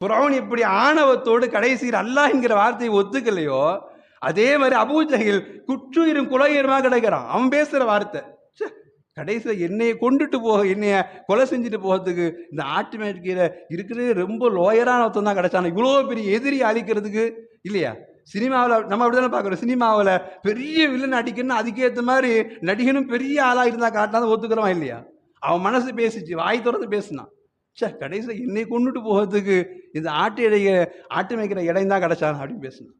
ஃபிரௌன் எப்படி ஆணவத்தோடு கடைசியில் அல்லாஹ் என்கிற வார்த்தையை ஒத்துக்கலையோ, அதே மாதிரி அபூஜஹில் குற்றுயிரும் குலையுமா கிடைக்கிறான். அவன் பேசுற வார்த்தை கடைசியில் என்னைய கொண்டுட்டு போக, என்னைய கொலை செஞ்சுட்டு போகிறதுக்கு இந்த ஆட்டோமேட்டிக்கில் இருக்கிறதே ரொம்ப லோயரான ஒருத்தன் தான் கிடைச்சான. இவ்வளோ பெரிய எதிரி அழிக்கிறதுக்கு இல்லையா? சினிமாவில் நம்ம அப்படி தானே பார்க்குறோம். சினிமாவில் பெரிய வில்லன் அடிக்கணும்னு அதுக்கேற்ற மாதிரி நடிகனும் பெரிய ஆளாக இருந்தால் காட்டினா ஒத்துக்கிறோம் இல்லையா? அவன் மனசு பேசிச்சு, வாய் திறந்து பேசினான். கடைசியில் என்னை கொண்டுட்டு போகிறதுக்கு இந்த ஆட்டு மேய்க்கிற இடம் தான் கிடைச்சான் அப்படின்னு பேசினான்.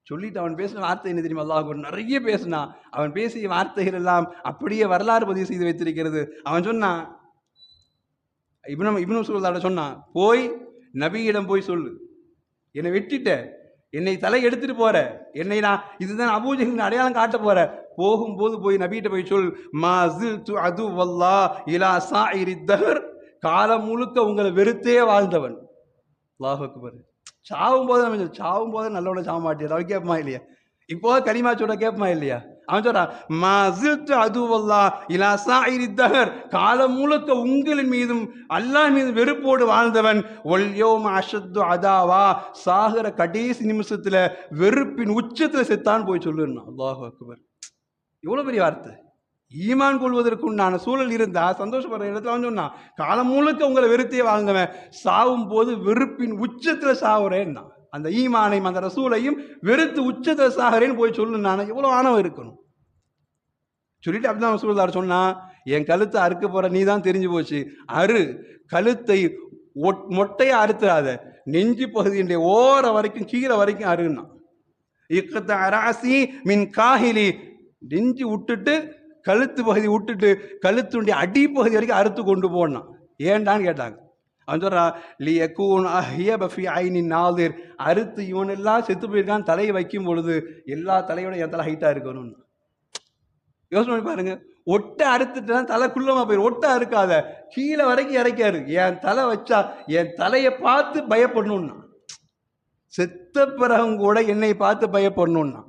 சொல்லிட்டு அவன் பேசின வார்த்தை என்ன தெரியுமா? அல்லாஹ் நிறைய பேசினான். அவன் பேசிய வார்த்தைகள் எல்லாம் அப்படியே வரலாறு பதிவு செய்து வைத்திருக்கிறது. அவன் சொன்னான், இப்னு மஸ்ஊத் சொன்னான், போய் நபியிடம் போய் சொல்லு, என்னை வெட்டிட்ட, என்னை தலை எடுத்துட்டு போற, என்னை நான் இதுதான் அபூஜஹில் அடையாளம் காட்ட போற, போகும்போது போய் நபிகிட்ட போய் சொல், மா ஸில்து அதுவல்லாஹ் இலா ஸாயிரி தஹர், காலம் முழுக்க உங்களை வெறுத்தே வாழ்ந்தவன். அல்லாஹ் அக்பர். சாவும் போது நம்ம சாவும் போது நல்லோட சாவ மாட்டேன் அவன் கேட்பமா இல்லையா? இப்போ கலிமா சொல்ற கேட்பமா இல்லையா? அவன் சொல்றான், மா ஸில்து அதுவல்லாஹ் இலா ஸாயிரி தஹர், காலம் முழுக்க உங்களின் மீதும் அல்லாஹ் மீது வெறுப்போடு வாழ்ந்தவன். வல் யௌம அஷத்து அதாவா, சாகர கடைசி நிமிஷத்துல வெறுப்பின் உச்சத்துல செத்தான் போய் சொல்லுன்னா. அல்லாஹ் அக்பர். எவ்வளவு பெரிய வார்த்தை! ஈமான் கொள்வதற்கு உண்டான சூழல் இருந்தா சந்தோஷப்படுற இடத்துல அவன் சொன்னான், காலம் முழுக்க உங்களை வெறுத்தே வாழ்ந்தவன் சாவும் போது வெறுப்பின் உச்சத்துல சாவுறேன்னா, அந்த ஈமானையும் அந்த ரசூலையும் வெறுத்து உச்சத்துல சாகுறேன்னு போய் சொல்லுனா எவ்வளவு ஆணவம் இருக்கணும். சொல்லிட்டு அப்படிதான் ரசூலுல்லாஹ் சொன்னா, என் கழுத்தை அறுக்க போற நீ தான் தெரிஞ்சு போச்சு, அறு, கழுத்தை மொட்டையா அறுத்துறாத, நெஞ்சு பகுதியுடைய ஓர வரைக்கும் கீழே வரைக்கும் அருன்னா. இக்கத்த அராசி மின் காஹிலி, நெஞ்சு விட்டுட்டு கழுத்து பகுதி விட்டுட்டு கழுத்துடைய அடிப்பகுதி வரைக்கும் அறுத்து கொண்டு போனான். ஏண்டான்னு கேட்டாங்க. அவன் சொல்றான், லியகூன் அஹ்யப ஃபீ ஐனின் நாதிர், அறுத்து இவனெல்லாம் செத்து போயிருக்கான் தலையை வைக்கும் பொழுது எல்லா தலையோட என் தலை ஹைட்டா இருக்கணும்னு. யோசனை பண்ணி பாருங்க. ஒட்டை அறுத்துட்டு தலை குள்ளமா போயிடும். ஒட்டை அறுக்காத, கீழே வரைக்கும் இறக்காரு. என் தலை வச்சா என் தலையை பார்த்து பயப்படணும்னா, செத்த பிறகும் கூட என்னை பார்த்து பயப்படணும்னா.